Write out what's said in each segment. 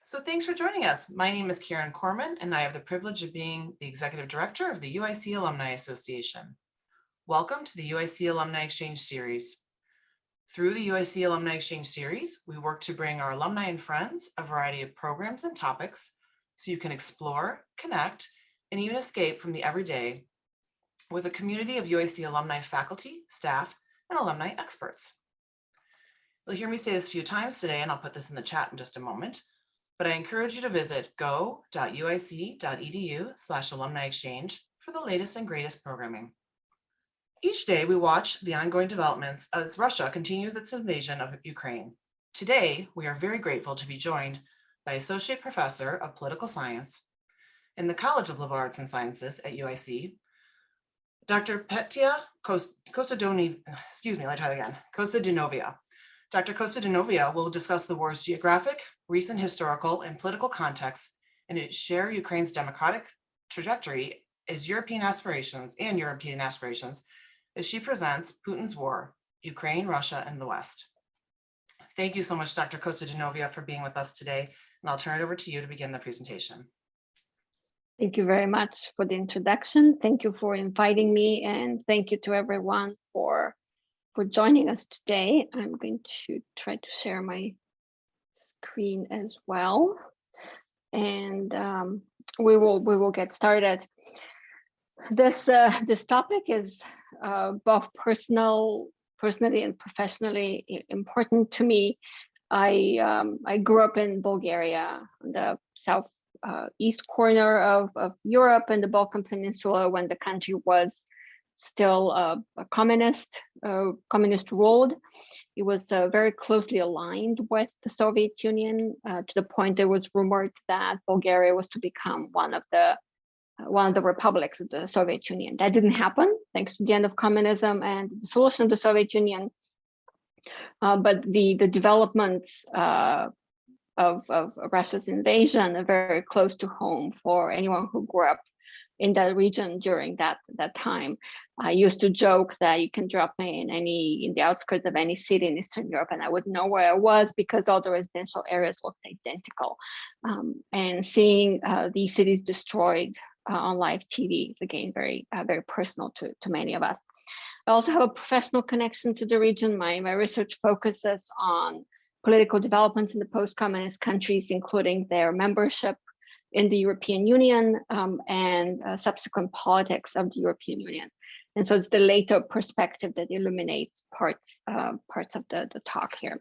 So thanks for joining us. My name is Karen Corman, and I have the privilege of being the Executive Director of the UIC Alumni Association. Welcome to the UIC Alumni Exchange Series. Through the UIC Alumni Exchange Series, we work to bring our alumni and friends a variety of programs and topics so you can explore, connect, and even escape from the everyday with a community of UIC alumni faculty, staff, and alumni experts. You'll hear me say this a few times today, and I'll put this in the chat in just a moment. But I encourage you to visit go.uic.edu/alumni exchange for the latest and greatest programming. Each day we watch the ongoing developments as Russia continues its invasion of Ukraine. Today, we are very grateful to be joined by Associate Professor of Political Science in the College of Liberal Arts and Sciences at UIC, Dr. Petia Kostadinova. Dr. Kostadinova will discuss the war's geographic, recent historical, and political context and share Ukraine's democratic trajectory as European aspirations as she presents Putin's war, Ukraine, Russia, and the West. Thank you so much, Dr. Kostadinova, for being with us today, and I'll turn it over to you to begin the presentation. Thank you very much for the introduction. Thank you for inviting me, and thank you to everyone for joining us today. I'm going to try to share my screen as well, and we will get started. This topic is both personally and professionally important to me. I grew up in Bulgaria, on the southeast corner of Europe and the Balkan Peninsula, when the country was still a communist ruled. It was very closely aligned with the Soviet Union, to the point it was rumored that Bulgaria was to become one of the republics of the Soviet Union. That didn't happen, thanks to the end of communism and the dissolution of the Soviet Union. But the developments of Russia's invasion are very close to home for anyone who grew up in that region during that time. I used to joke that you can drop me in the outskirts of any city in Eastern Europe and I wouldn't know where I was because all the residential areas looked identical. And seeing these cities destroyed on live TV is again very personal to many of us. I also have a professional connection to the region. My research focuses on political developments in the post-communist countries, including their membership in the European Union and subsequent politics of the European Union. And so it's the later perspective that illuminates parts of the talk here.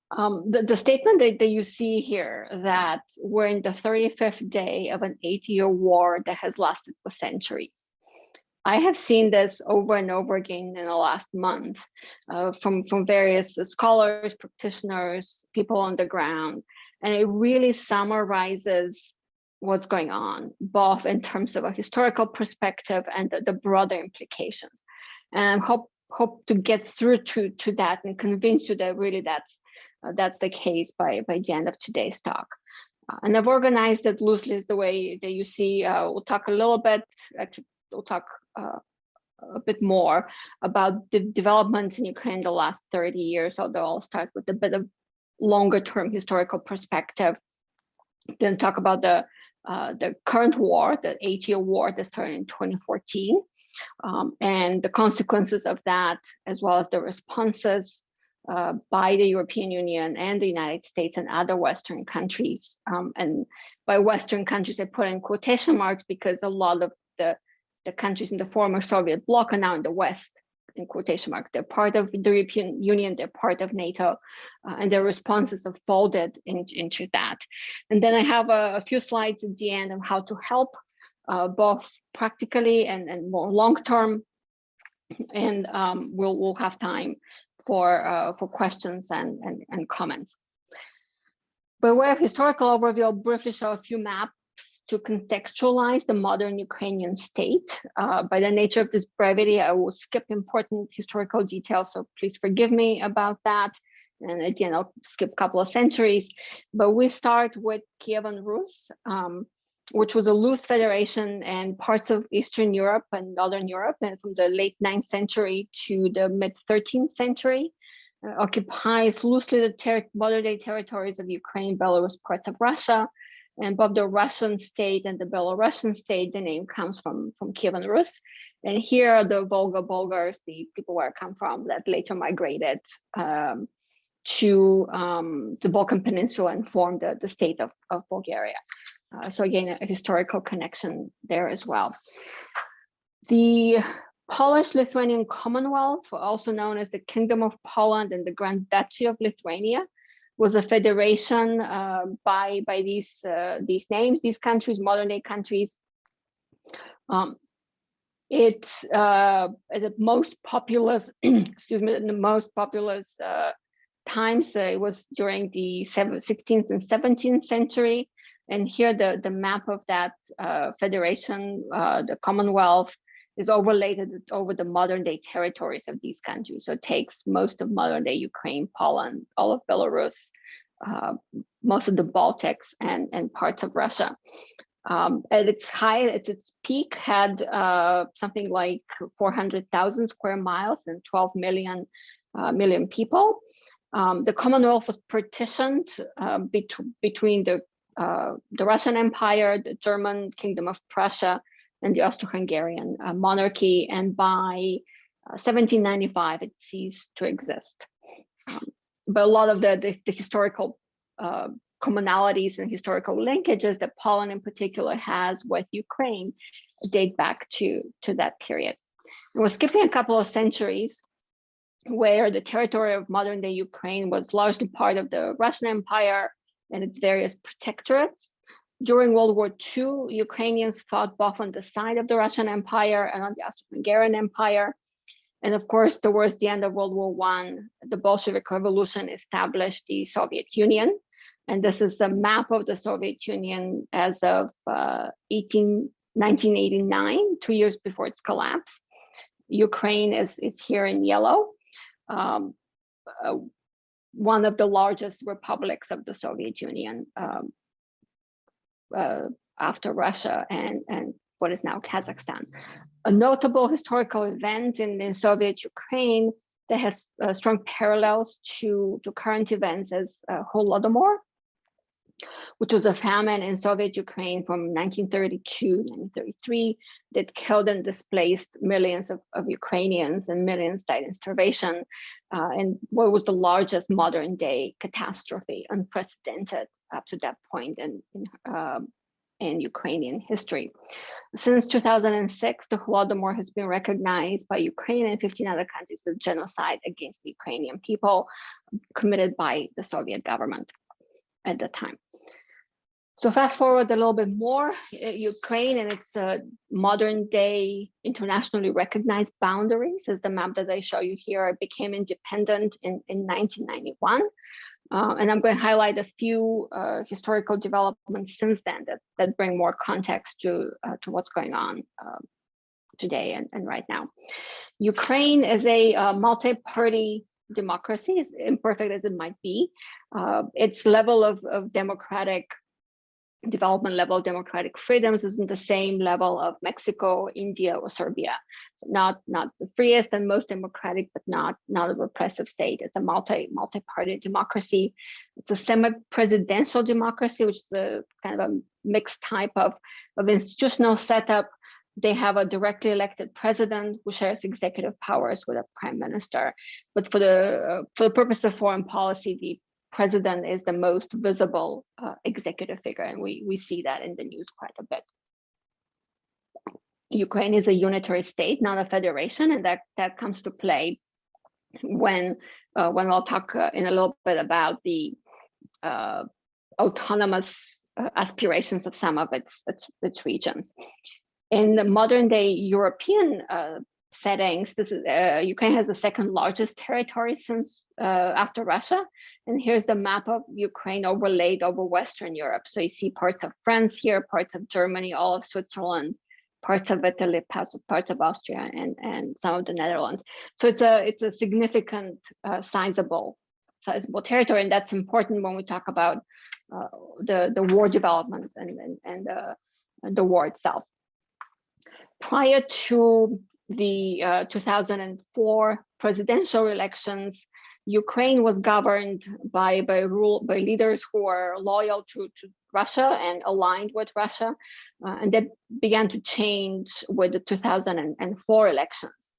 The statement that you see here, that we're in the 35th day of an 8-year war that has lasted for centuries. I have seen this over and over again in the last month from various scholars, practitioners, people on the ground. And it really summarizes what's going on, both in terms of a historical perspective and the broader implications. And I hope to get through to that and convince you that really that's the case by the end of today's talk. And I've organized it loosely as the way that you see. We'll talk a little bit, actually we'll talk a bit more about the developments in Ukraine the last 30 years, although I'll start with a bit of longer term historical perspective, then talk about the current war, the 8-year war that started in 2014, and the consequences of that, as well as the responses by the European Union and the United States and other Western countries. And by Western countries, I put in quotation marks because a lot of the countries in the former Soviet bloc are now in the West, in quotation mark. They're part of the European Union, they're part of NATO, and their responses have folded into that. And then I have a few slides at the end on how to help, both practically and more long-term. And we'll have time for questions and comments. By way of historical overview, I'll briefly show a few maps to contextualize the modern Ukrainian state. By the nature of this brevity, I will skip important historical details, so please forgive me about that. And again, I'll skip a couple of centuries, but we start with Kievan Rus, which was a loose federation and parts of Eastern Europe and Northern Europe, and from the late 9th century to the mid 13th century. occupies loosely the modern-day territories of Ukraine, Belarus, parts of Russia, and both the Russian state and the Belarusian state, the name comes from Kievan Rus. And here are the Volga Bulgars, the people where I come from, that later migrated to the Balkan Peninsula and formed the state of Bulgaria. So again, a historical connection there as well. The Polish-Lithuanian Commonwealth, also known as the Kingdom of Poland and the Grand Duchy of Lithuania, was a federation by these names, these countries, modern-day countries. It's the most populous, excuse me, the most populous times. It was during the 16th and 17th century. And here the map of that federation, the Commonwealth, is overlaid over the modern day territories of these countries. So it takes most of modern day Ukraine, Poland, all of Belarus, most of the Baltics, and parts of Russia. At its peak, had something like 400,000 square miles and 12 million people. The Commonwealth was partitioned between the Russian Empire, the German Kingdom of Prussia, and the Austro-Hungarian monarchy, and by 1795 it ceased to exist. But a lot of the historical commonalities and historical linkages that Poland in particular has with Ukraine date back to that period. And we're skipping a couple of centuries where the territory of modern day Ukraine was largely part of the Russian Empire and its various protectorates. During World War II, Ukrainians fought both on the side of the Russian Empire and on the Austro-Hungarian Empire. And of course, towards the end of World War I, the Bolshevik Revolution established the Soviet Union. And this is a map of the Soviet Union as of 1989, 2 years before its collapse. Ukraine is here in yellow, one of the largest republics of the Soviet Union after Russia and what is now Kazakhstan. A notable historical event in Soviet Ukraine that has strong parallels to current events is Holodomor, which was a famine in Soviet Ukraine from 1932, 1933 that killed and displaced millions of Ukrainians, and millions died in starvation, and what was the largest modern day catastrophe, unprecedented up to that point in Ukrainian history. Since 2006, the Holodomor has been recognized by Ukraine and 15 other countries as genocide against the Ukrainian people committed by the Soviet government at the time. So fast forward a little bit more, Ukraine and its modern day internationally recognized boundaries, as the map that I show you here, became independent in 1991. And I'm going to highlight a few historical developments since then that bring more context to what's going on today and right now. Ukraine is a multi-party democracy, as imperfect as it might be. Its level of democratic development level of democratic freedoms isn't the same level of Mexico, India, or Serbia. So not the freest and most democratic, but not a repressive state. It's a multi-party democracy. It's a semi-presidential democracy, which is a kind of a mixed type of institutional setup. They have a directly elected president who shares executive powers with a prime minister. But for the purpose of foreign policy, the president is the most visible executive figure, and we see that in the news quite a bit. Ukraine is a unitary state, not a federation, and that comes to play when I'll talk in a little bit about the autonomous aspirations of some of its regions. In the modern day European settings, Ukraine has the second largest territory since after Russia. And here's the map of Ukraine overlaid over Western Europe. So you see parts of France here, parts of Germany, all of Switzerland, parts of Italy, parts of Austria, and some of the Netherlands. So it's a significant, sizable territory, and that's important when we talk about the war developments and the war itself. Prior to the 2004 presidential elections, Ukraine was governed by leaders who were loyal to Russia and aligned with Russia, and that began to change with the 2004 elections.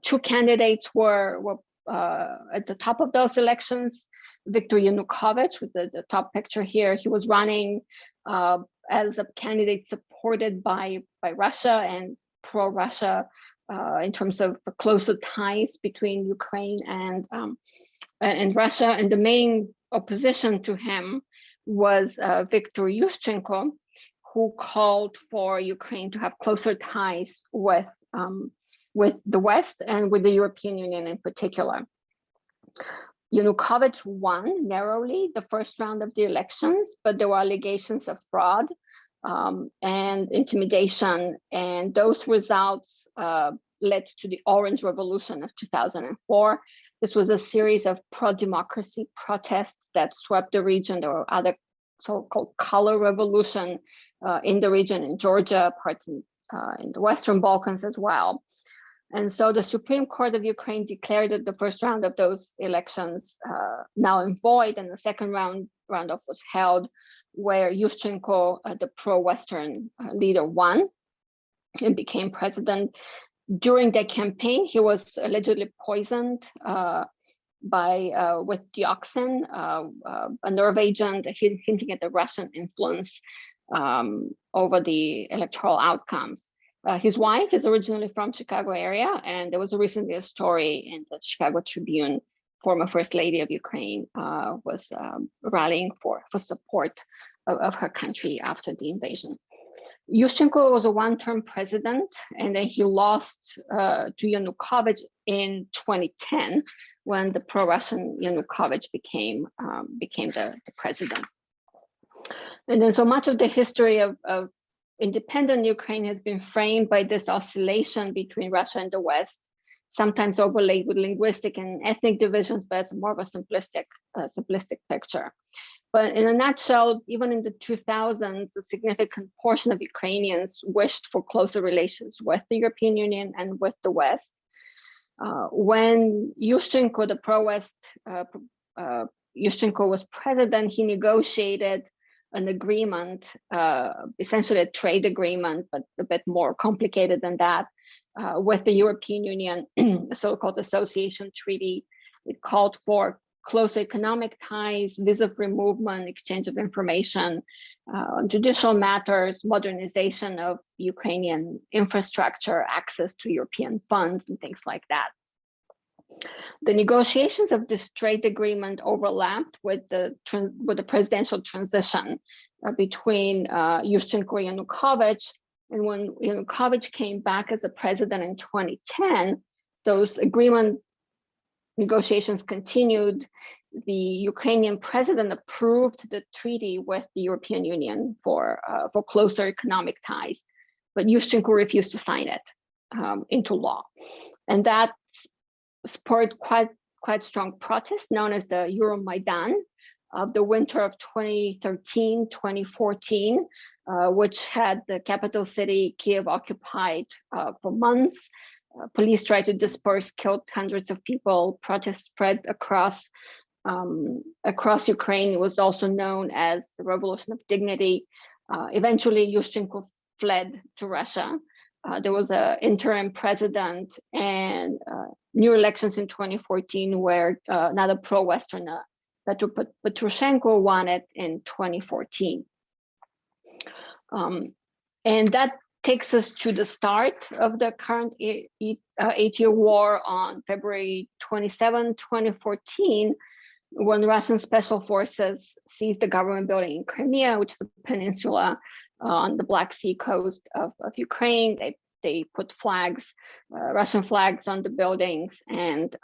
Two candidates were at the top of those elections. Viktor Yanukovych, with the top picture here, he was running as a candidate supported by Russia and pro-Russia in terms of closer ties between Ukraine and Russia. And the main opposition to him was Viktor Yushchenko, who called for Ukraine to have closer ties with the West and with the European Union in particular. Yanukovych won narrowly the first round of the elections, but there were allegations of fraud and intimidation, and those results led to the Orange Revolution of 2004. This was a series of pro-democracy protests that swept the region. There were other so-called color revolution in the region, in Georgia, parts in the Western Balkans as well. And so the Supreme Court of Ukraine declared that the first round of those elections now in void, and the second roundup was held, where Yushchenko, the pro-Western leader, won and became president. During the campaign, he was allegedly poisoned with dioxin, a nerve agent, hinting at the Russian influence over the electoral outcomes. His wife is originally from Chicago area, and there was recently a story in the Chicago Tribune. Former First Lady of Ukraine was rallying for support of her country after the invasion. Yushchenko was a one-term president, and then he lost to Yanukovych in 2010 when the pro-Russian Yanukovych became the president. And then so much of the history of independent Ukraine has been framed by this oscillation between Russia and the West, sometimes overlaid with linguistic and ethnic divisions, but it's more of a simplistic picture. But in a nutshell, even in the 2000s, a significant portion of Ukrainians wished for closer relations with the European Union and with the West. When Yushchenko, the pro-West, Yushchenko was president, he negotiated an agreement, essentially a trade agreement, but a bit more complicated than that, with the European Union, a so-called association treaty. It called for close economic ties, visa-free movement, exchange of information, judicial matters, modernization of Ukrainian infrastructure, access to European funds, and things like that. The negotiations of this trade agreement overlapped with the presidential transition between Yushchenko and Yanukovych. And when Yanukovych came back as a president in 2010, those agreement negotiations continued. The Ukrainian president approved the treaty with the European Union for closer economic ties, but Yushchenko refused to sign it into law, and that spurred quite strong protests known as the Euromaidan of the winter of 2013-2014, which had the capital city Kiev occupied for months. Police tried to disperse, killed hundreds of people. Protests spread across Ukraine. It was also known as the Revolution of Dignity. Eventually, Yushchenko fled to Russia. There was an interim president and new elections in 2014 where another pro-Western, Petro Poroshenko, won it in 2014. And that takes us to the start of the current 8-year war on February 27, 2014, when Russian special forces seized the government building in Crimea, which is a peninsula on the Black Sea coast of Ukraine. They put flags, Russian flags on the buildings, and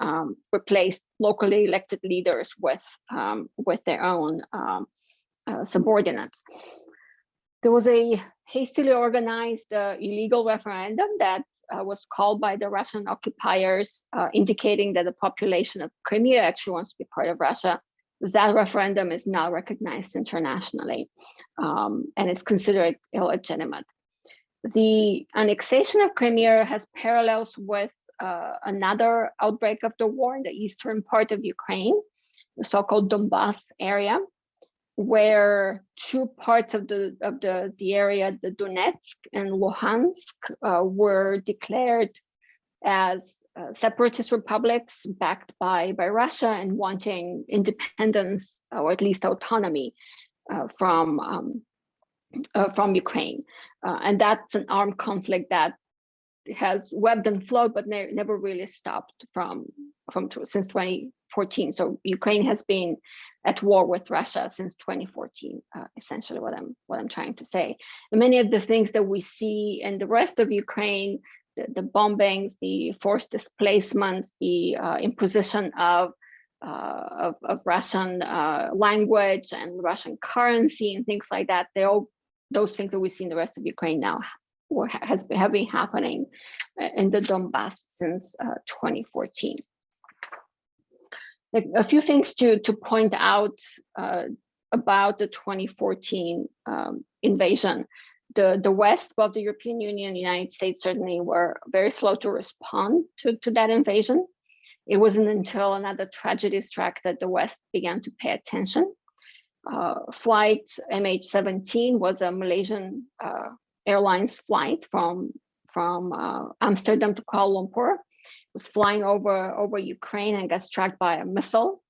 replaced locally elected leaders with their own subordinates. There was a hastily organized illegal referendum that was called by the Russian occupiers, indicating that the population of Crimea actually wants to be part of Russia. That referendum is now recognized internationally, and it's considered illegitimate. The annexation of Crimea has parallels with another outbreak of the war in the eastern part of Ukraine, the so-called Donbass area, where two parts of the area, the Donetsk and Luhansk, were declared as separatist republics backed by Russia and wanting independence or at least autonomy from Ukraine. And that's an armed conflict that has webbed and flowed, but never really stopped since 2014. So Ukraine has been at war with Russia since 2014, essentially what I'm trying to say. And many of the things that we see in the rest of Ukraine, the bombings, the forced displacements, the imposition of Russian language and Russian currency and things like that, they're all those things that we see in the rest of Ukraine now have been happening in the Donbass since 2014. Like a few things to point out about the 2014 invasion. The West, both the European Union, United States certainly were very slow to respond to that invasion. It wasn't until another tragedy struck that the West began to pay attention. Flight MH17 was a Malaysian Airlines flight from Amsterdam to Kuala Lumpur. It was flying over Ukraine and got struck by a missile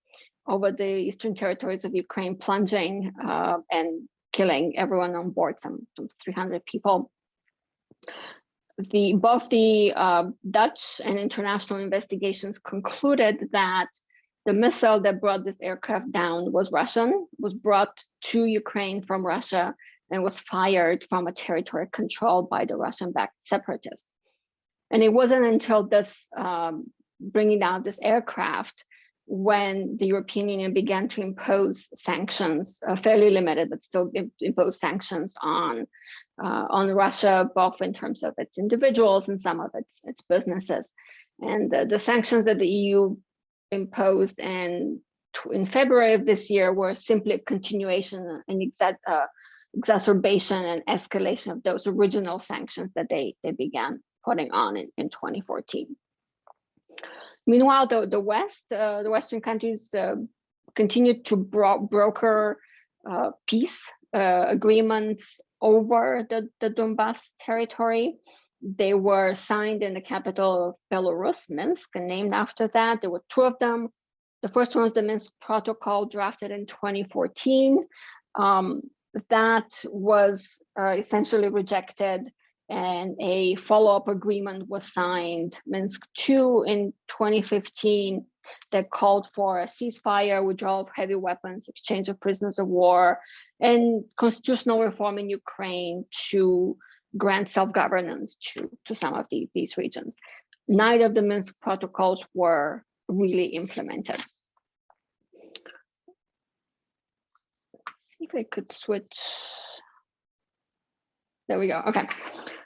over the eastern territories of Ukraine, plunging and killing everyone on board, some 300 people. Both the Dutch and international investigations concluded that the missile that brought this aircraft down was Russian, was brought to Ukraine from Russia, and was fired from a territory controlled by the Russian-backed separatists. And it wasn't until this bringing down this aircraft when the European Union began to impose sanctions, fairly limited, but still impose sanctions on Russia, both in terms of its individuals and some of its businesses. And the sanctions that the EU imposed in February of this year were simply a continuation and exacerbation and escalation of those original sanctions that they began putting on in 2014. Meanwhile, the Western countries continued to broker peace agreements over the Donbass territory. They were signed in the capital of Belarus, Minsk, and named after that. There were two of them. The first one was the Minsk Protocol, drafted in 2014. That was essentially rejected, and a follow-up agreement was signed, Minsk II, in 2015, that called for a ceasefire, withdrawal of heavy weapons, exchange of prisoners of war, and constitutional reform in Ukraine to grant self-governance to some of these regions. Neither of the Minsk protocols were really implemented. Let's see if I could switch. There we go. Okay.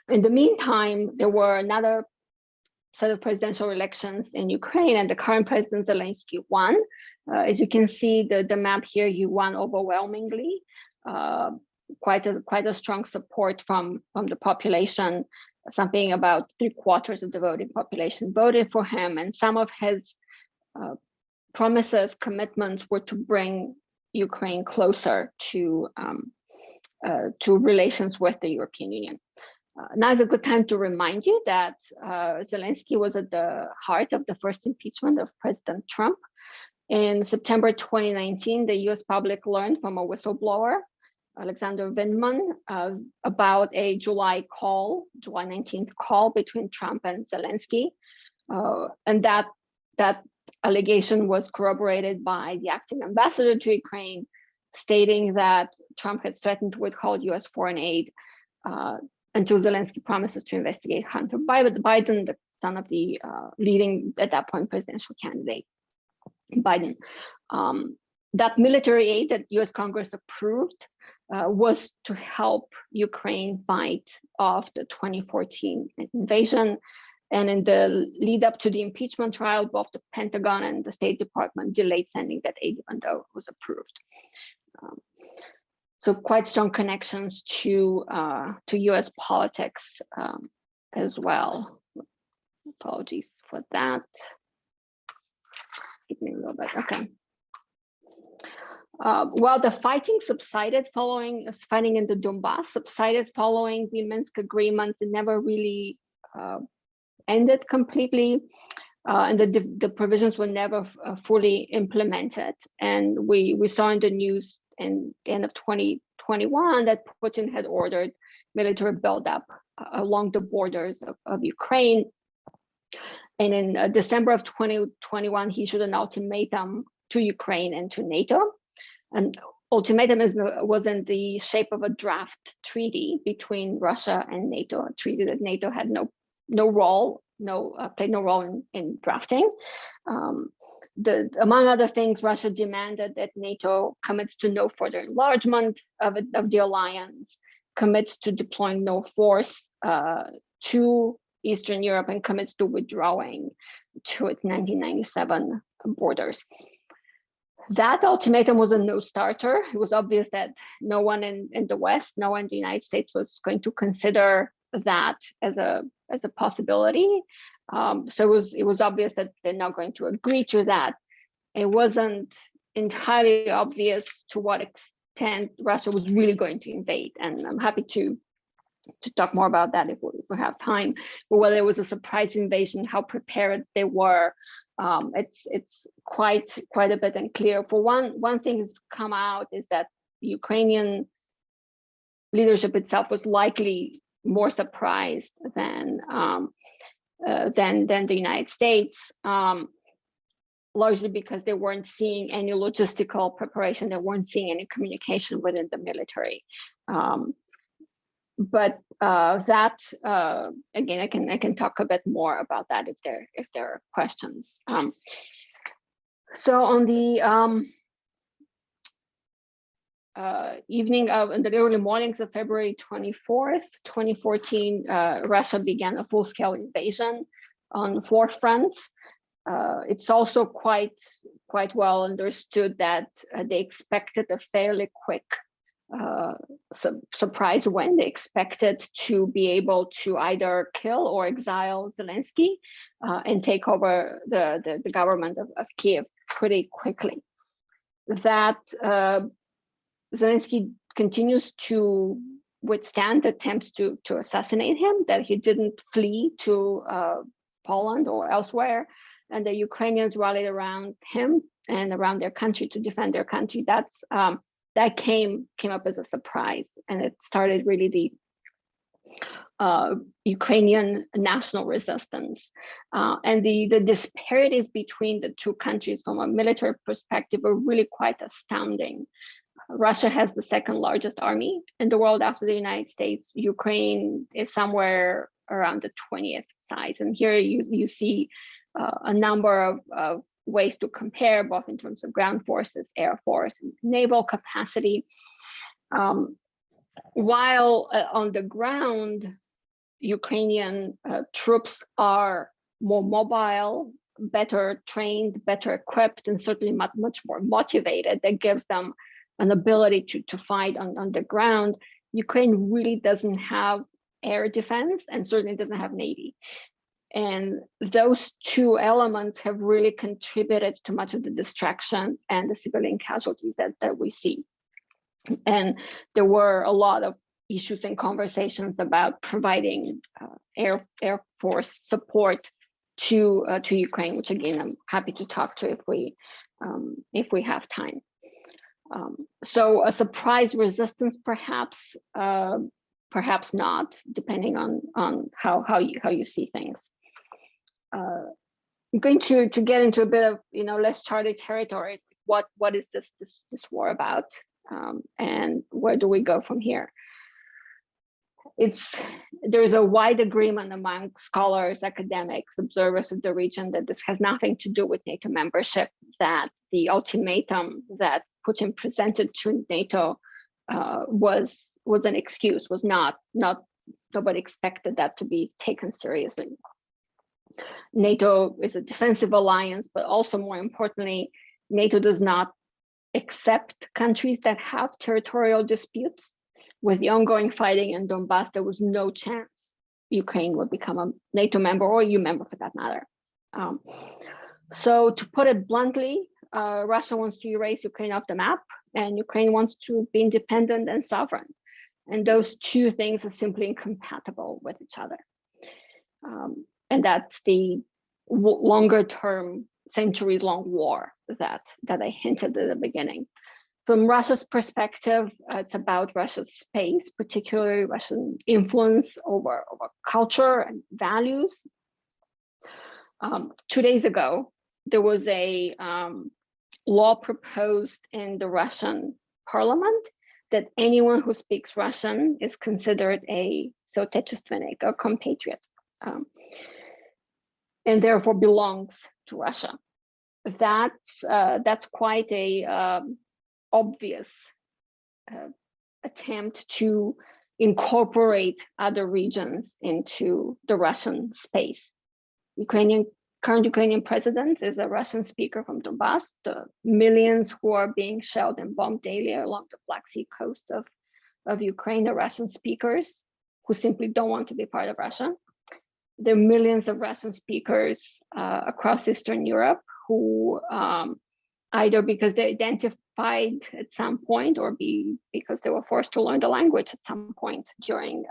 In the meantime, there were another set of presidential elections in Ukraine, and the current president Zelensky won. As you can see, the map here, he won overwhelmingly. Quite a strong support from the population. Something about 3/4 of the voting population voted for him, and some of his promises, commitments were to bring Ukraine closer to relations with the European Union. Now is a good time to remind you that Zelensky was at the heart of the first impeachment of President Trump. In September 2019, the US public learned from a whistleblower, Alexander Vindman, about a July 19th call between Trump and Zelensky. And that allegation was corroborated by the acting ambassador to Ukraine, stating that Trump had threatened to withhold US foreign aid until Zelensky promises to investigate Hunter Biden, the son of the leading, at that point, presidential candidate, Biden. That military aid that US Congress approved was to help Ukraine fight off the 2014 invasion. And in the lead up to the impeachment trial, both the Pentagon and the State Department delayed sending that aid, even though it was approved. So quite strong connections to US politics as well. Apologies for that. Give me a little bit. Okay. Well, the fighting subsided fighting in the Donbass subsided following the Minsk agreements. It never really ended completely, and the provisions were never fully implemented. And we saw in the news in the end of 2021 that Putin had ordered military buildup along the borders of Ukraine. And in December of 2021, he issued an ultimatum to Ukraine and to NATO. And ultimatum was in the shape of a draft treaty between Russia and NATO, a treaty that NATO had played no role in drafting. Among other things, Russia demanded that NATO commits to no further enlargement of the alliance, commits to deploying no force to Eastern Europe, and commits to withdrawing to its 1997 borders. That ultimatum was a no-starter. It was obvious that no one in the West, no one in the United States was going to consider that as a possibility. So it was obvious that they're not going to agree to that. It wasn't entirely obvious to what extent Russia was really going to invade, and I'm happy to talk more about that if we have time. But whether it was a surprise invasion, how prepared they were, it's quite a bit unclear. For one thing has come out is that the Ukrainian leadership itself was likely more surprised than the United States, largely because they weren't seeing any logistical preparation, they weren't seeing any communication within the military. But that again, I can talk a bit more about that if there are questions. So on the in the early mornings of February 24th, 2014, Russia began a full-scale invasion on 4 fronts. It's also quite well understood that they expected a fairly quick surprise when they expected to be able to either kill or exile Zelensky and take over the government of Kiev pretty quickly. That Zelensky continues to withstand attempts to assassinate him, that he didn't flee to Poland or elsewhere, and the Ukrainians rallied around him and around their country to defend their country. That came up as a surprise, and it started really the Ukrainian national resistance. And the disparities between the two countries from a military perspective are really quite astounding. Russia has the 2nd largest army in the world after the United States. Ukraine is somewhere around the 20th size. And here you see a number of ways to compare, both in terms of ground forces, air force, and naval capacity. While on the ground, Ukrainian troops are more mobile, better trained, better equipped, and certainly much more motivated. That gives them an ability to fight on the ground. Ukraine really doesn't have air defense and certainly doesn't have Navy. And those 2 elements have really contributed to much of the distraction and the civilian casualties that we see. And there were a lot of issues and conversations about providing air force support to Ukraine, which again, I'm happy to talk to if we have time. So a surprise resistance, perhaps not, depending on how you see things. I'm going to get into a bit of less charted territory. What is this war about, and where do we go from here? There's a wide agreement among scholars, academics, observers of the region that this has nothing to do with NATO membership, that the ultimatum that Putin presented to NATO was an excuse, was not nobody expected that to be taken seriously. NATO is a defensive alliance, but also more importantly, NATO does not accept countries that have territorial disputes. With the ongoing fighting in Donbass, there was no chance Ukraine would become a NATO member or EU member for that matter. So to put it bluntly, Russia wants to erase Ukraine off the map, and Ukraine wants to be independent and sovereign. And those two things are simply incompatible with each other. And that's the longer term, centuries-long war that I hinted at the beginning. From Russia's perspective, it's about Russia's space, particularly Russian influence over culture and values. 2 days ago, there was a law proposed in the Russian parliament that anyone who speaks Russian is considered a sootechestvenik, a compatriot, and therefore belongs to Russia. That's quite a obvious attempt to incorporate other regions into the Russian space. Current Ukrainian president is a Russian speaker from Donbass. The millions who are being shelled and bombed daily along the Black Sea coast of Ukraine are Russian speakers who simply don't want to be part of Russia. There are millions of Russian speakers across Eastern Europe who either because they identified at some point or because they were forced to learn the language at some point during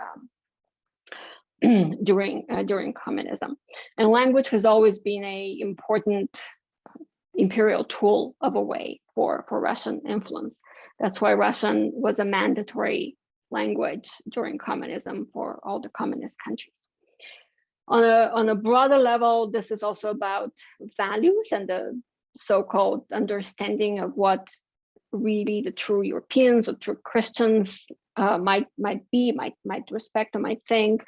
communism. And language has always been an important imperial tool of a way for Russian influence. That's why Russian was a mandatory language during communism for all the communist countries. On a broader level, this is also about values and the so-called understanding of what really the true Europeans or true Christians might respect or might think.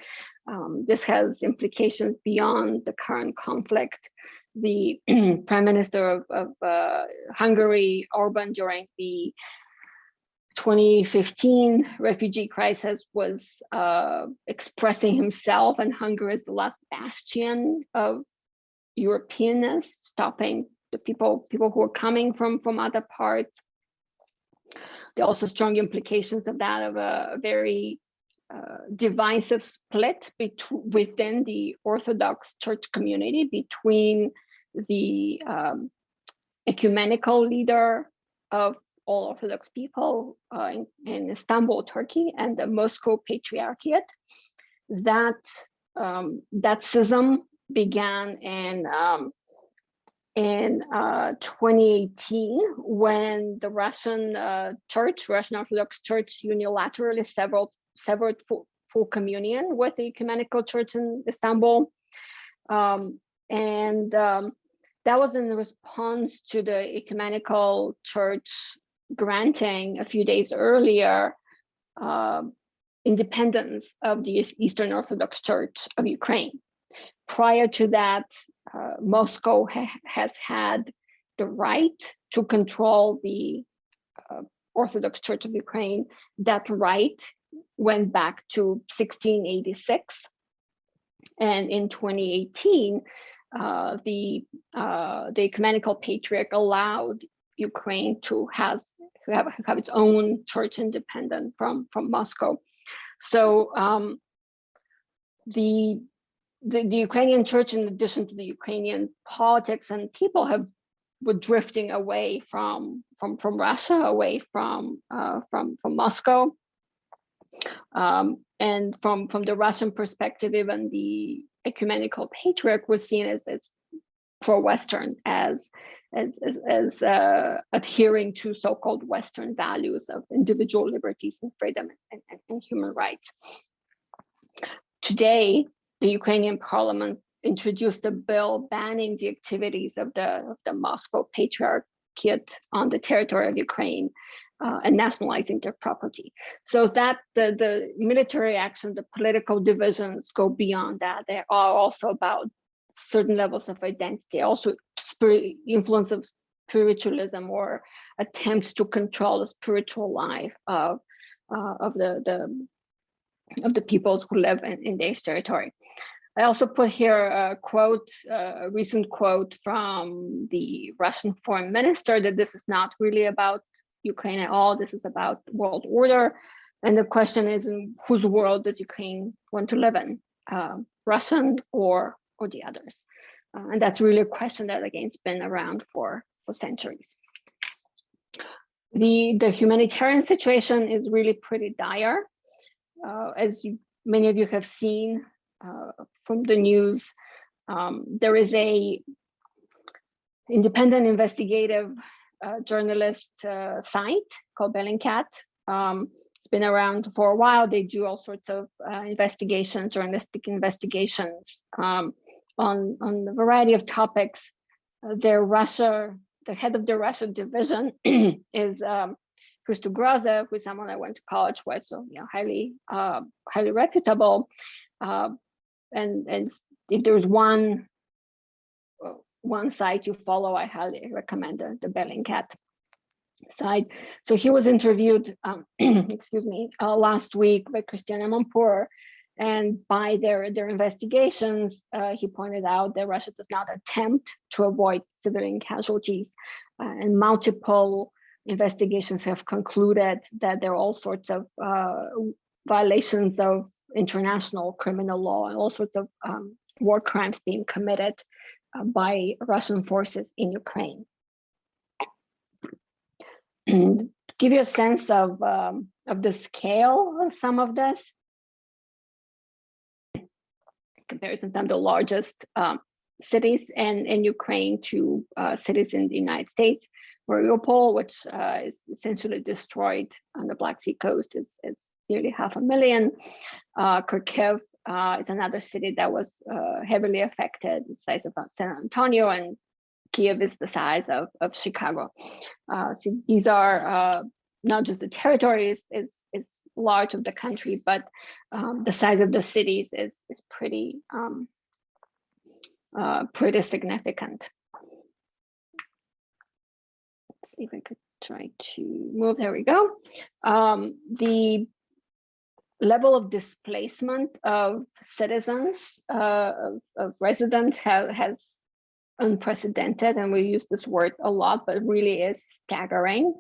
This has implications beyond the current conflict. The Prime Minister of Hungary, Orban, during the 2015 refugee crisis was expressing himself, and Hungary is the last bastion of Europeanness, stopping the people who are coming from other parts. There are also strong implications of that, of a very divisive split within the Orthodox Church community between the ecumenical leader of all Orthodox people in Istanbul, Turkey, and the Moscow Patriarchate. That schism began in 2018 when the Russian Orthodox Church unilaterally severed full communion with the ecumenical church in Istanbul. That was in response to the ecumenical church granting a few days earlier independence of the Eastern Orthodox Church of Ukraine. Prior to that, Moscow has had the right to control the Orthodox Church of Ukraine. That right went back to 1686. And in 2018, the ecumenical patriarch allowed Ukraine to have its own church independent from Moscow. So the Ukrainian church, in addition to the Ukrainian politics and people, were drifting away from Russia, away from Moscow, and from the Russian perspective, even the ecumenical patriarch was seen as pro-Western, as adhering to so-called Western values of individual liberties and freedom and human rights. Today, the Ukrainian parliament introduced a bill banning the activities of the Moscow Patriarchate on the territory of Ukraine and nationalizing their property. So that the military action, the political divisions go beyond that. They are also about certain levels of identity, also influence of spiritualism or attempts to control the spiritual life of the peoples who live in this territory. I also put here a quote, a recent quote from the Russian foreign minister, that this is not really about Ukraine at all. This is about world order. And the question is, in whose world does Ukraine want to live in? Russian or the others. And that's really a question that, again, has been around for centuries. The humanitarian situation is really pretty dire. As many of you have seen from the news, there is a independent investigative journalist site called Bellingcat. It's been around for a while. They do all sorts of investigations, journalistic investigations on a variety of topics. The head of the Russia division is Christo Groza, who's someone I went to college with, so highly reputable. And if there's one site you follow, I highly recommend the Bellingcat site. So he was interviewed, excuse me, last week by Christiana Mampour, and by their investigations, he pointed out that Russia does not attempt to avoid civilian casualties, and multiple investigations have concluded that there are all sorts of violations of international criminal law and all sorts of war crimes being committed by Russian forces in Ukraine. Give you a sense of the scale of some of this. Comparison of the largest cities in Ukraine to cities in the United States. Mariupol, which is essentially destroyed on the Black Sea coast, is nearly 500,000. Kharkiv is another city that was heavily affected, the size of San Antonio, and Kiev is the size of Chicago. So these are not just the territories is large of the country, but the size of the cities is pretty significant. Let's see if I could try to move. There we go. The level of displacement of citizens, of residents, has unprecedented, and we use this word a lot, but it really is staggering.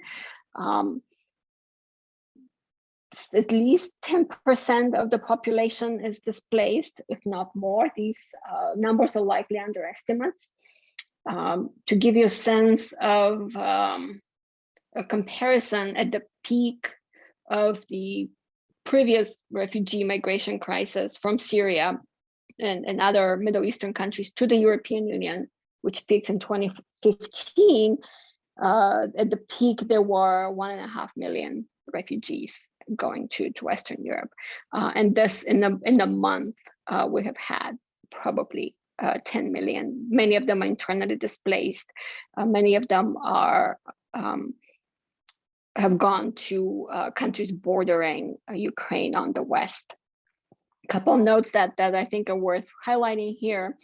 At least 10% of the population is displaced, if not more. These numbers are likely underestimates. To give you a sense of a comparison, at the peak of the previous refugee migration crisis from Syria and other Middle Eastern countries to the European Union, which peaked in 2015, at the peak there were 1.5 million refugees going to Western Europe, and this in a month we have had probably 10 million. Many of them are internally displaced. Many of them are have gone to countries bordering Ukraine on the west. A couple of notes that I think are worth highlighting here.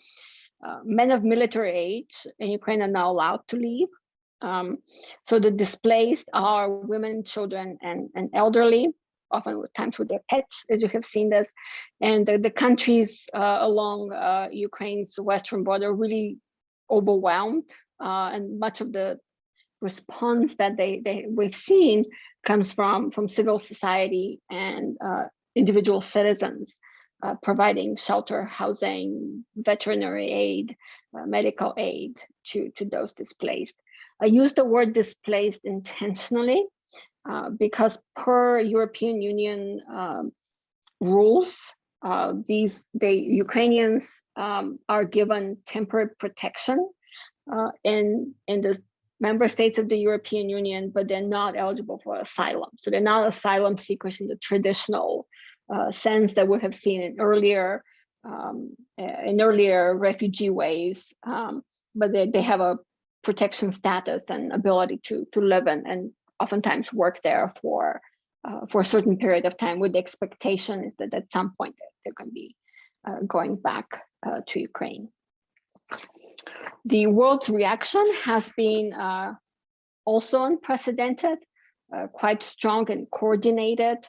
Men of military age in Ukraine are now allowed to leave. So the displaced are women, children, and elderly, often with times with their pets, as you have seen this. And the countries along Ukraine's western border really overwhelmed, and much of the response that we've seen comes from civil society and individual citizens, providing shelter, housing, veterinary aid, medical aid to those displaced. I use the word displaced intentionally because per European Union rules, the Ukrainians are given temporary protection in the member states of the European Union, but they're not eligible for asylum. So they're not asylum seekers in the traditional sense that we have seen in earlier refugee waves, but they have a protection status and ability to live in and oftentimes work there for a certain period of time, with the expectation is that at some point they're going to be going back to Ukraine. The world's reaction has been also unprecedented, quite strong and coordinated.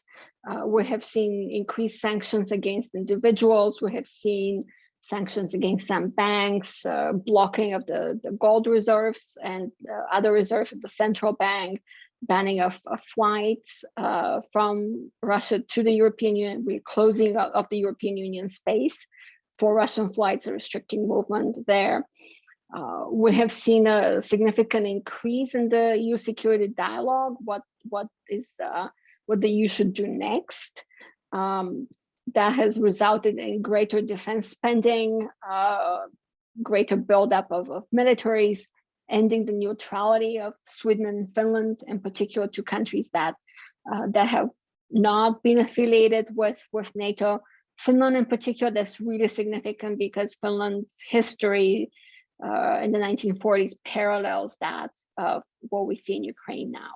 We have seen increased sanctions against individuals. We have seen sanctions against some banks, blocking of the gold reserves and other reserves of the central bank, banning of flights from Russia to the European Union, closing of the European Union space for Russian flights, restricting movement there. We have seen a significant increase in the EU security dialogue. What the EU should do next? That has resulted in greater defense spending, greater buildup of militaries, ending the neutrality of Sweden and Finland, in particular, two countries that have not been affiliated with NATO. Finland, in particular, that's really significant because Finland's history in the 1940s parallels that of what we see in Ukraine now.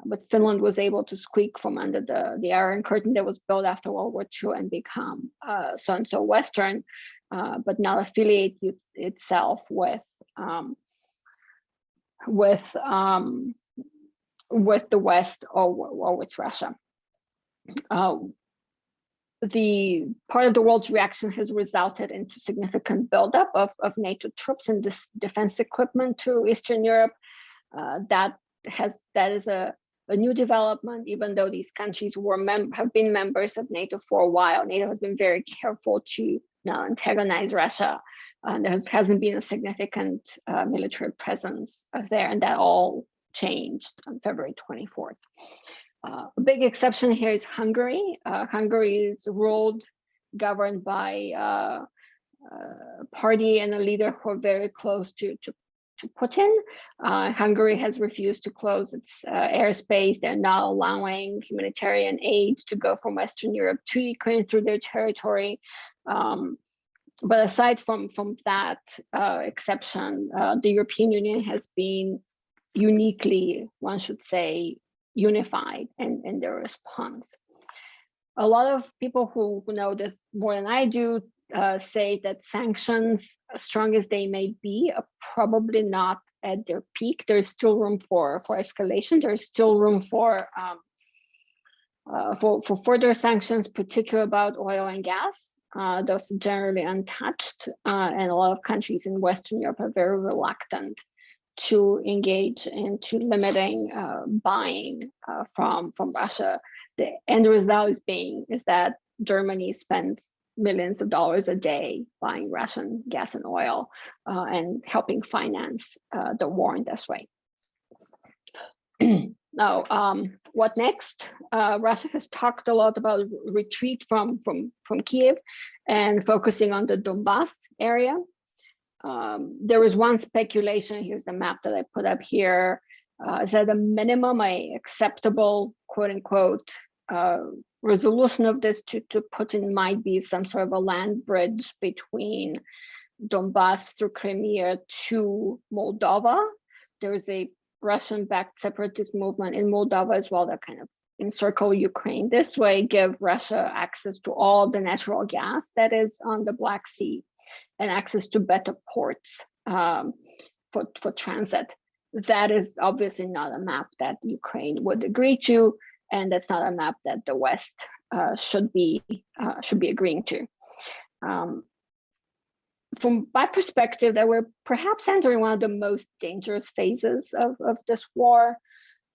But Finland was able to squeak from under the Iron Curtain that was built after World War II and become so Western, but not affiliate itself with the West or with Russia. The part of the world's reaction has resulted into significant buildup of NATO troops and defense equipment to Eastern Europe. That is a new development, even though these countries have been members of NATO for a while. NATO has been very careful to not antagonize Russia. There hasn't been a significant military presence there, and that all changed on February 24th. A big exception here is Hungary. Hungary is governed by a party and a leader who are very close to Putin. Hungary has refused to close its airspace. They're not allowing humanitarian aid to go from Western Europe to Ukraine through their territory. But aside from that exception, the European Union has been uniquely, one should say, unified in their response. A lot of people who know this more than I do say that sanctions, as strong as they may be, are probably not at their peak. There's still room for escalation. There's still room for further sanctions, particularly about oil and gas. Those are generally untouched, and a lot of countries in Western Europe are very reluctant to engage into limiting buying from Russia. The end result is that Germany spends millions of dollars a day buying Russian gas and oil and helping finance the war in this way. Now, what next? Russia has talked a lot about retreat from Kiev and focusing on the Donbass area. There is one speculation, here's the map that I put up here, is that a minimum, a acceptable, quote unquote, resolution of this to Putin might be some sort of a land bridge between Donbass through Crimea to Moldova. There is a Russian-backed separatist movement in Moldova as well that kind of encircle Ukraine. This way, give Russia access to all the natural gas that is on the Black Sea and access to better ports for transit. That is obviously not a map that Ukraine would agree to, and that's not a map that the West should be agreeing to. From my perspective, that we're perhaps entering one of the most dangerous phases of this war.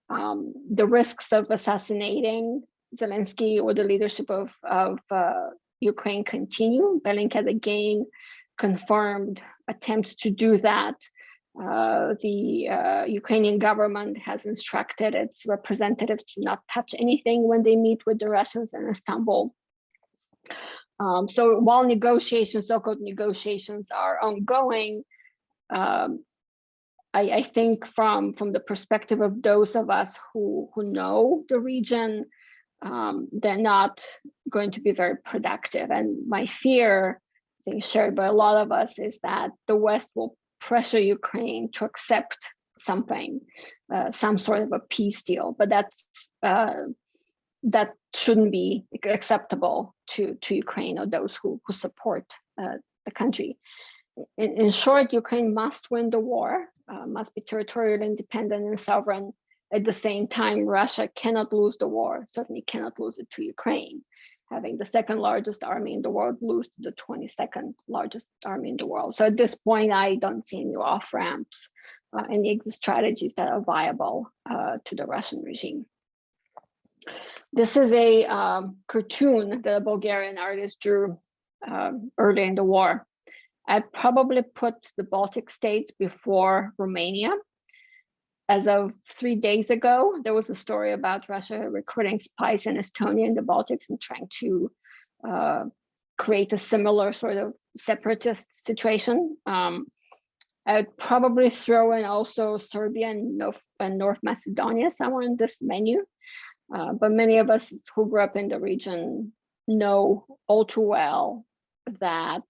The risks of assassinating Zelensky or the leadership of Ukraine continue. Bellingcat again confirmed attempts to do that. The Ukrainian government has instructed its representatives to not touch anything when they meet with the Russians in Istanbul. So while negotiations, so-called negotiations, are ongoing, I think from the perspective of those of us who know the region, they're not going to be very productive. And my fear, I think shared by a lot of us, is that the West will pressure Ukraine to accept something, some sort of a peace deal, but that shouldn't be acceptable to Ukraine or those who support the country. In short, Ukraine must win the war, must be territorially independent and sovereign. At the same time, Russia cannot lose the war, certainly cannot lose it to Ukraine. having the second largest army in the world lose to the 22nd largest army in the world. So at this point, I don't see any off ramps, any exit strategies that are viable to the Russian regime. This is a cartoon that a Bulgarian artist drew early in the war. I'd probably put the Baltic states before Romania. As of 3 days ago, there was a story about Russia recruiting spies in Estonia and the Baltics and trying to create a similar sort of separatist situation. I'd probably throw in also Serbia and North Macedonia somewhere in this menu. But many of us who grew up in the region know all too well that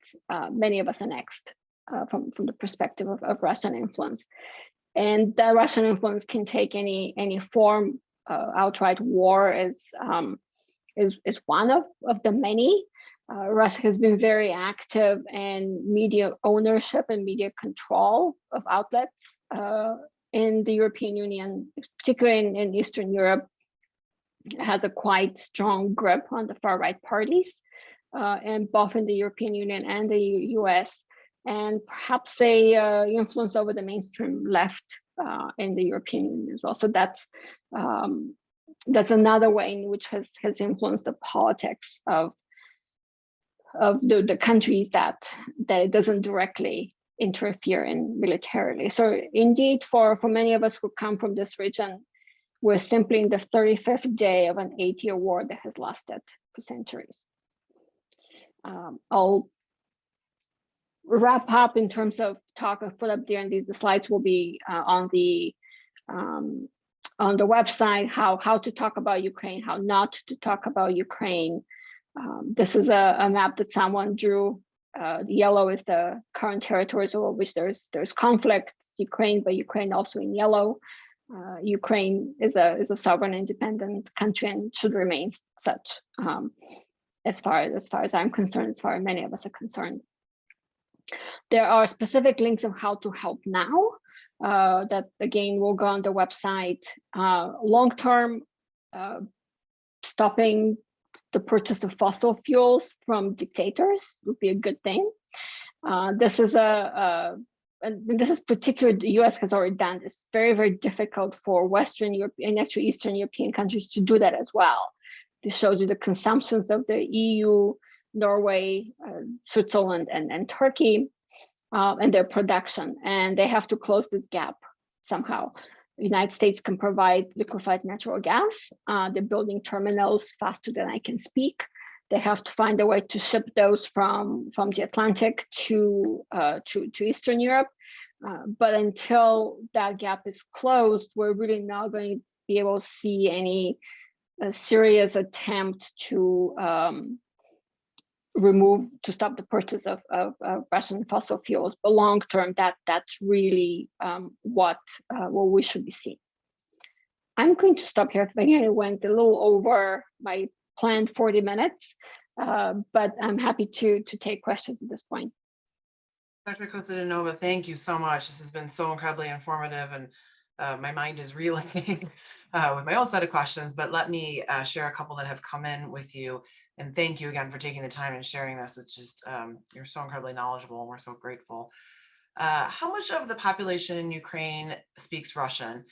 many of us annexed from the perspective of Russian influence. And that Russian influence can take any form. Outright war is one of the many. Russia has been very active in media ownership and media control of outlets in the European Union, particularly in Eastern Europe. It has a quite strong grip on the far-right parties, and both in the European Union and the US, and perhaps a influence over the mainstream left in the European Union as well. So that's another way in which has influenced the politics of the countries that it doesn't directly interfere in militarily. So indeed, for many of us who come from this region, we're simply in the 35th day of an 8-year war that has lasted for centuries. I'll wrap up in terms of talk I've put up there, and the slides will be on the website, how to talk about Ukraine, how not to talk about Ukraine. This is a map that someone drew. The yellow is the current territories over which there's conflict, Ukraine, but Ukraine also in yellow. Ukraine is a sovereign, independent country and should remain such, as far as I'm concerned, as far as many of us are concerned. There are specific links of how to help now that again will go on the website. Long-term, stopping the purchase of fossil fuels from dictators would be a good thing. This is and this is particularly the US has already done this. Very, very difficult for Western Europe and actually Eastern European countries to do that as well. This shows you the consumptions of the EU, Norway, Switzerland, and Turkey, and their production. And they have to close this gap somehow. The United States can provide liquefied natural gas. They're building terminals faster than I can speak. They have to find a way to ship those from the Atlantic to Eastern Europe. But until that gap is closed, we're really not going to be able to see any serious attempt to stop the purchase of Russian fossil fuels. But long term, that's really what we should be seeing. I'm going to stop here. I think I went a little over my planned 40 minutes, but I'm happy to take questions at this point. Dr. Kostadinova, thank you so much. This has been so incredibly informative, and my mind is reeling with my own set of questions, but let me share a couple that have come in with you. And thank you again for taking the time and sharing this. It's just, you're so incredibly knowledgeable and we're so grateful. How much of the population in Ukraine speaks Russian?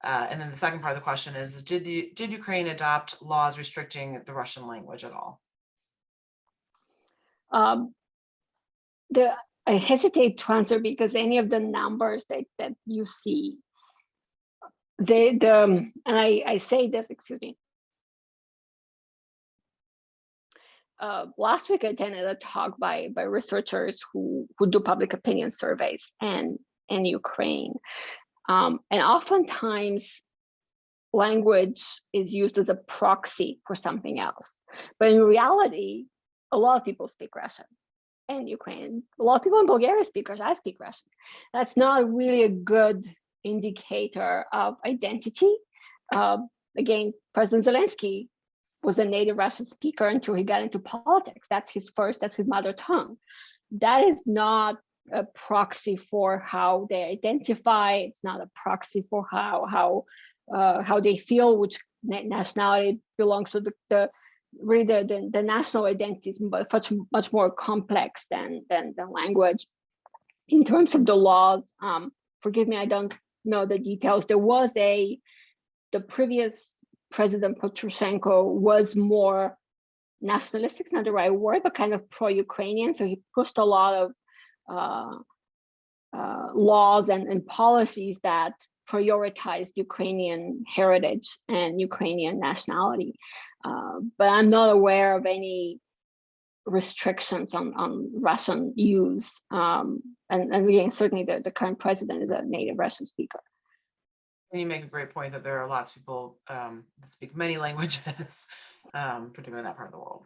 And then the second part of the question is, did Ukraine adopt laws restricting the Russian language at all? I hesitate to answer because any of the numbers that you see, and I say this, excuse me. Last week I attended a talk by researchers who do public opinion surveys in Ukraine. And oftentimes language is used as a proxy for something else. But in reality, a lot of people speak Russian in Ukraine. A lot of people in Bulgaria speak Russian. I speak Russian. That's not really a good indicator of identity. Again, President Zelensky was a native Russian speaker until he got into politics. That's his mother tongue. That is not a proxy for how they identify. It's not a proxy for how they feel, which nationality belongs to really the national identity is much more complex than language. In terms of the laws, forgive me, I don't know the details. There was the previous President Poroshenko was more nationalistic, not the right word, but kind of pro-Ukrainian. So he pushed a lot of laws and policies that prioritized Ukrainian heritage and Ukrainian nationality. But I'm not aware of any restrictions on Russian use. And again, certainly the current president is a native Russian speaker. And you make a great point that there are lots of people that speak many languages, particularly in that part of the world.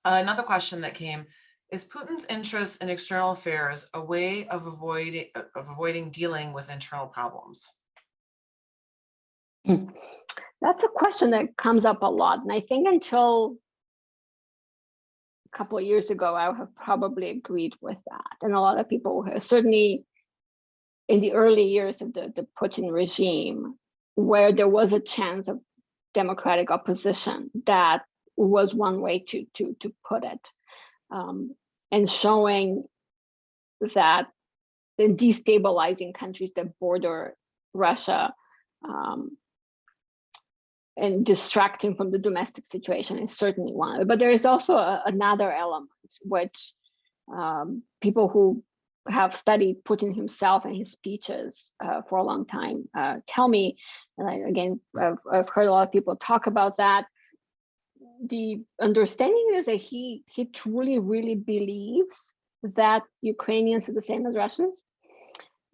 Another question that came, is Putin's interest in external affairs a way of avoiding dealing with internal problems? That's a question that comes up a lot. And I think until a couple of years ago, I would have probably agreed with that. And a lot of people, certainly in the early years of the Putin regime, where there was a chance of democratic opposition, that was one way to put it. And showing that the destabilizing countries that border Russia and distracting from the domestic situation is certainly one of it. But there is also another element, which people who have studied Putin himself and his speeches for a long time tell me, and I've heard a lot of people talk about that. The understanding is that he truly, really believes that Ukrainians are the same as Russians,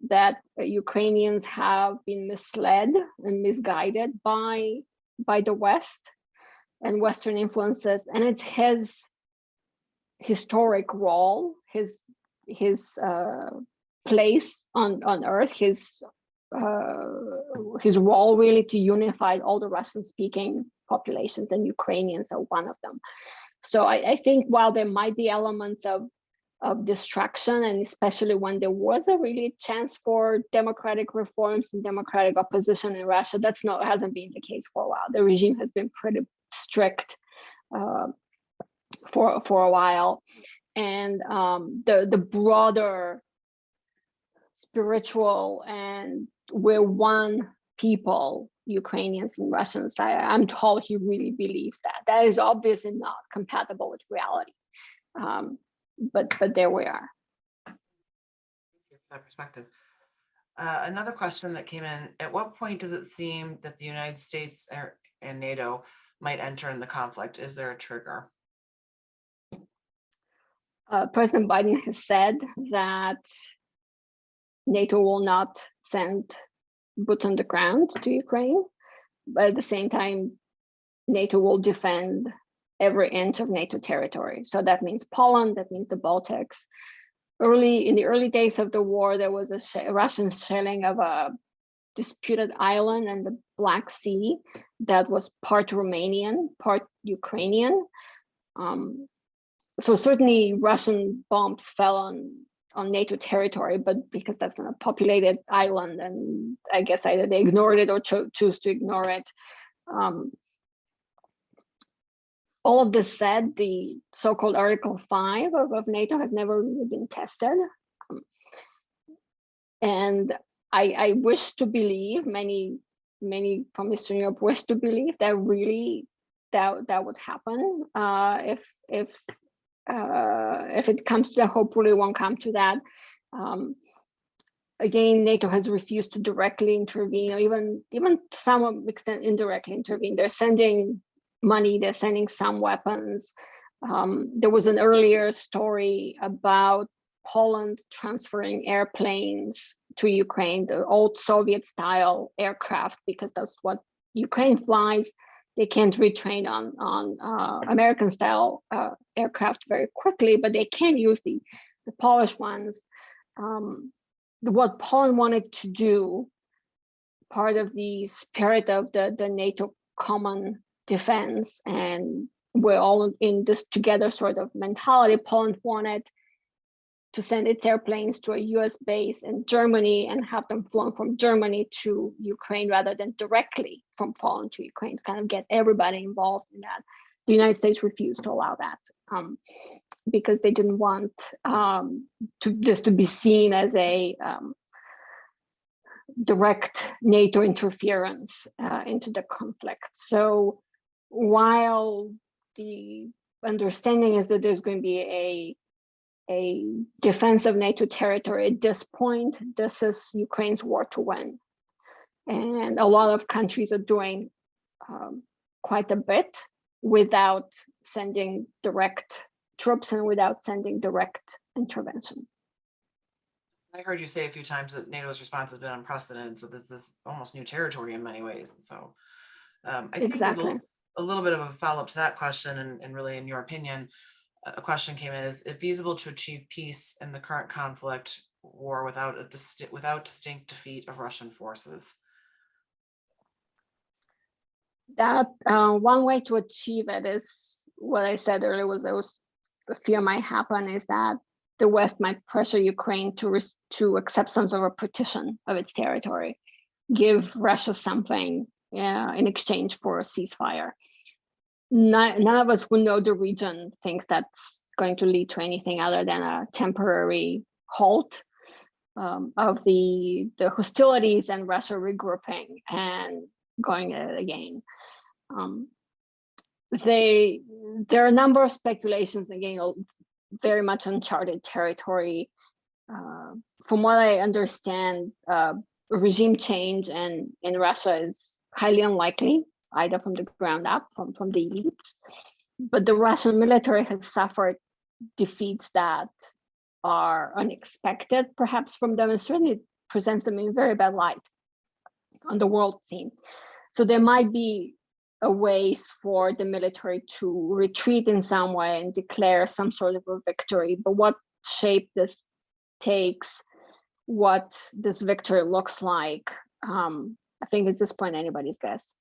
that Ukrainians have been misled and misguided by the West and Western influences, and it's his historic role, his place on Earth, his role really to unify all the Russian-speaking populations, and Ukrainians are one of them. So I think while there might be elements of distraction, and especially when there was a really chance for democratic reforms and democratic opposition in Russia, hasn't been the case for a while. The regime has been pretty strict for a while, and the broader spiritual and we're one people, Ukrainians and Russians, I'm told he really believes that. That is obviously not compatible with reality. But there we are. That perspective. Another question that came in, at what point does it seem that the United States and NATO might enter in the conflict? Is there a trigger? President Biden has said that NATO will not send boots on the ground to Ukraine, but at the same time, NATO will defend every inch of NATO territory. So that means Poland, that means the Baltics. In the early days of the war, there was a Russian shelling of a disputed island in the Black Sea that was part Romanian, part Ukrainian. So certainly Russian bombs fell on NATO territory, but because that's not a populated island, and I guess either they ignored it or choose to ignore it. All of this said, the so-called Article 5 of NATO has never really been tested. And I wish to believe, many from Eastern Europe wish to believe that really that would happen. If it comes to that, hopefully it won't come to that. Again, NATO has refused to directly intervene, or even to some extent indirectly intervene. They're sending money, they're sending some weapons. There was an earlier story about Poland transferring airplanes to Ukraine, the old Soviet-style aircraft, because that's what Ukraine flies. They can't retrain on American-style aircraft very quickly, but they can use the Polish ones. What Poland wanted to do, part of the spirit of the NATO common defense, and we're all in this together sort of mentality, Poland wanted to send its airplanes to a US base in Germany and have them flown from Germany to Ukraine rather than directly from Poland to Ukraine, to kind of get everybody involved in that. the United States refused to allow that because they didn't want this to be seen as a direct NATO interference into the conflict. So while the understanding is that there's going to be a defense of NATO territory at this point, this is Ukraine's war to win. And a lot of countries are doing quite a bit without sending direct troops and without sending direct intervention. I heard you say a few times that NATO's response has been unprecedented. So this is almost new territory in many ways. And so I think Exactly. a little bit of a follow-up to that question, and really, in your opinion, a question came in: is it feasible to achieve peace in the current conflict war without distinct defeat of Russian forces? That one way to achieve it is what I said earlier, was the fear might happen is that the West might pressure Ukraine to accept some sort of partition of its territory, give Russia something in exchange for a ceasefire. None of us who know the region thinks that's going to lead to anything other than a temporary halt of the hostilities and Russia regrouping and going at it again. There are a number of speculations, again, very much uncharted territory. From what I understand, regime change in Russia is highly unlikely, either from the ground up, from the elite. But the Russian military has suffered defeats that are unexpected, perhaps from them, and certainly presents them in very bad light on the world scene. So there might be a ways for the military to retreat in some way and declare some sort of a victory. But what shape this takes, what this victory looks like, I think at this point, anybody's guess.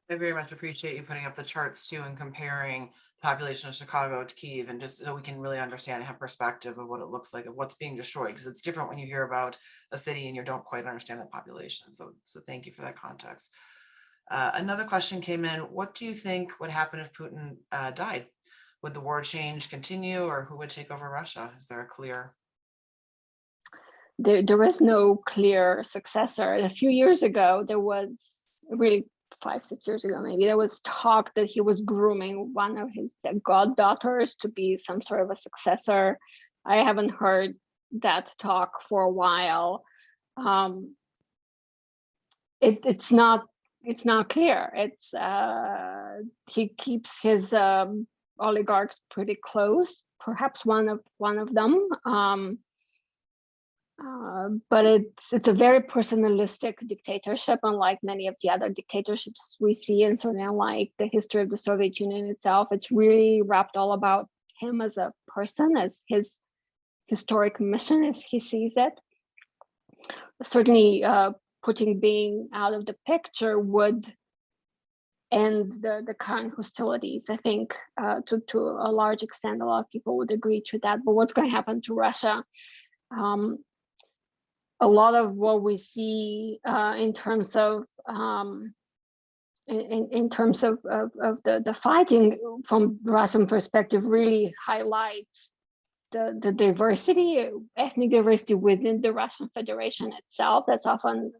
I very much appreciate you putting up the charts too and comparing the population of Chicago to Kyiv, and just so we can really understand and have perspective of what it looks like, of what's being destroyed, because it's different when you hear about a city and you don't quite understand the population. So thank you for that context. Another question came in: what do you think would happen if Putin died? Would the war change continue, or who would take over Russia? Is there a clear? There is no clear successor. A few years ago, there was really 5-6 years ago, maybe, there was talk that he was grooming one of his goddaughters to be some sort of a successor. I haven't heard that talk for a while. It's not clear. It's he keeps his oligarchs pretty close, perhaps one of them. But it's a very personalistic dictatorship, unlike many of the other dictatorships we see, and certainly unlike the history of the Soviet Union itself. It's really wrapped all about him as a person, as his historic mission, as he sees it. Certainly, Putin being out of the picture would end the current hostilities. I think to a large extent, a lot of people would agree to that. But what's going to happen to Russia? A lot of what we see in terms of the fighting from Russian perspective really highlights the diversity, ethnic diversity within the Russian Federation itself. That's often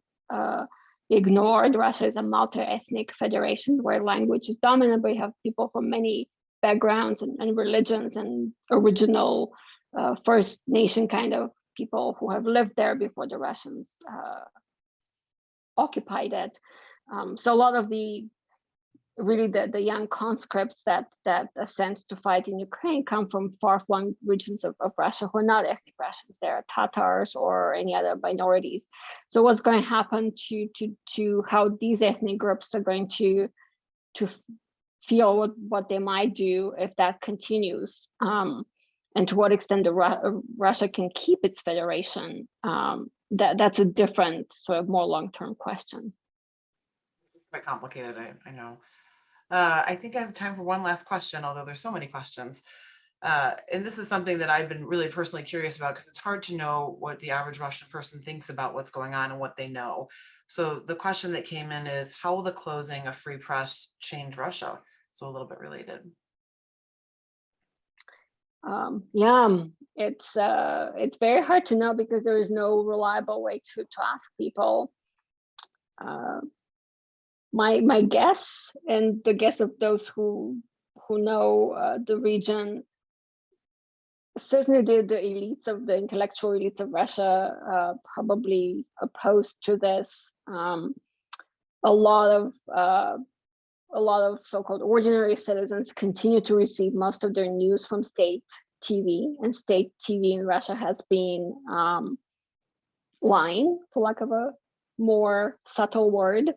ignored. Russia is a multi-ethnic federation where language is dominant, but you have people from many backgrounds and religions and original First Nation kind of people who have lived there before the Russians occupied it. So a lot of the young conscripts that are sent to fight in Ukraine come from far-flung regions of Russia who are not ethnic Russians. They're Tatars or any other minorities. So what's going to happen to how these ethnic groups are going to feel what they might do if that continues? And to what extent Russia can keep its federation, that's a different, sort of more long-term question. Quite complicated, I know. I think I have time for one last question, although there's so many questions. And this is something that I've been really personally curious about, because it's hard to know what the average Russian person thinks about what's going on and what they know. So the question that came in is: how will the closing of free press change Russia? So a little bit related. Yeah, it's very hard to know because there is no reliable way to ask people. My guess, and the guess of those who know the region, certainly the elites of the intellectual elites of Russia probably opposed to this. A lot of so-called ordinary citizens continue to receive most of their news from state TV, and state TV in Russia has been lying, for lack of a more subtle word.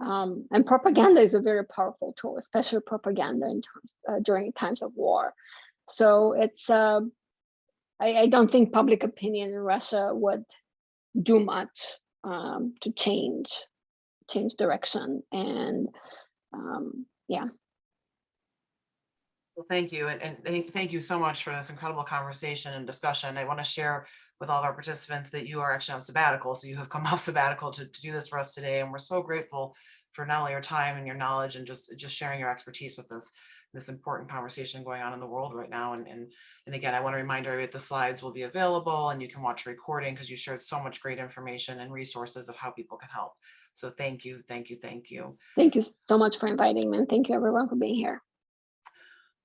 And propaganda is a very powerful tool, especially propaganda in terms during times of war. So it's I don't think public opinion in Russia would do much to change direction. And yeah. Well, thank you. And thank you so much for this incredible conversation and discussion. I want to share with all of our participants that you are actually on sabbatical. So you have come off sabbatical to do this for us today. And we're so grateful for not only your time and your knowledge and just sharing your expertise with us, this important conversation going on in the world right now. And again, I want to remind everybody that the slides will be available and you can watch a recording because you shared so much great information and resources of how people can help. So thank you, thank you, thank you. Thank you so much for inviting me, and thank you everyone for being here.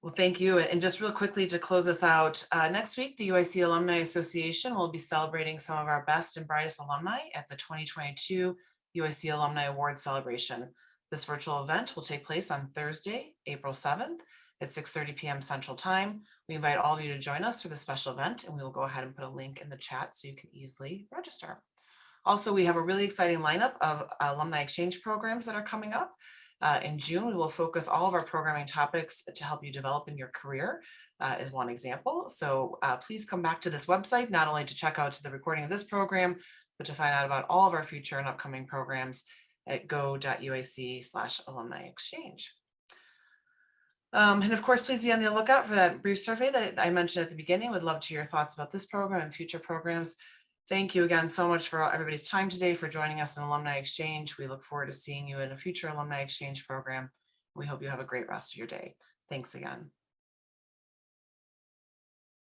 Well, thank you. And just real quickly to close us out, next week, the UIC Alumni Association will be celebrating some of our best and brightest alumni at the 2022 UIC Alumni Award celebration. This virtual event will take place on Thursday, April 7th at 6:30 p.m. Central Time. We invite all of you to join us for this special event, and we will go ahead and put a link in the chat so you can easily register. Also, we have a really exciting lineup of alumni exchange programs that are coming up. In June, we will focus all of our programming topics to help you develop in your career as one example. So please come back to this website, not only to check out the recording of this program, but to find out about all of our future and upcoming programs at go.uic/alumni exchange. And of course, please be on the lookout for that brief survey that I mentioned at the beginning. Would love to hear your thoughts about this program and future programs. Thank you again so much for everybody's time today, for joining us in Alumni Exchange. We look forward to seeing you in a future Alumni Exchange program. We hope you have a great rest of your day. Thanks again.